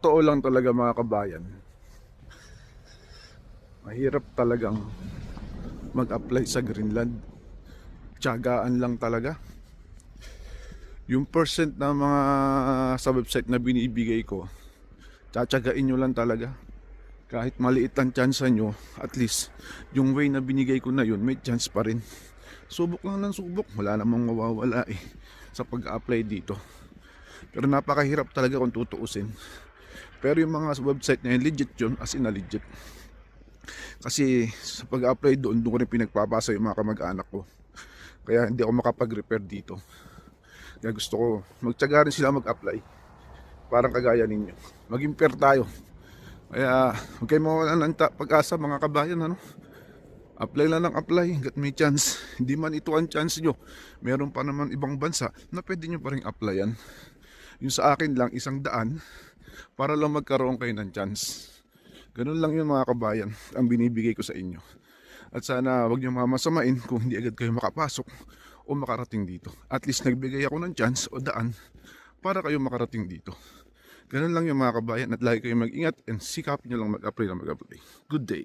Totoo lang talaga mga kabayan, mahirap talagang mag-apply sa Greenland. Tiyagaan lang talaga. Yung percent na mga sa website na binibigay ko, tsatsagain nyo lang talaga. Kahit maliit ang chance nyo, at least yung way na binigay ko na yun, may chance pa rin. Subok lang ng subok, wala namang mawawala sa pag-apply dito. Pero napakahirap talaga kung tutuusin. Pero yung mga website na yun, legit yun, as in na legit. Kasi sa pag-apply doon ko rin pinagpapasa yung mga kamag-anak ko. Kaya hindi ako makapag-repair dito. Kaya gusto ko, magtyaga rin sila mag-apply. Parang kagaya ninyo. Maging fair tayo. Kaya huwag kayo mawalan ng pag-asa mga kabayan. Apply lang ng apply, hanggat may chance. Hindi man ito ang chance nyo. Meron pa naman ibang bansa na pwede nyo pa rin applyan. Yung sa akin lang, 100 para lang magkaroon kayo ng chance. Ganun lang yun mga kabayan, ang binibigay ko sa inyo. At sana wag niyo mamasamain kung hindi agad kayo makapasok o makarating dito. At least nagbigay ako ng chance o daan para kayo makarating dito. Ganun lang yung mga kabayan, at lagi kayong mag-ingat and sikapin nyo lang mag-apply na mag-apply. Good day.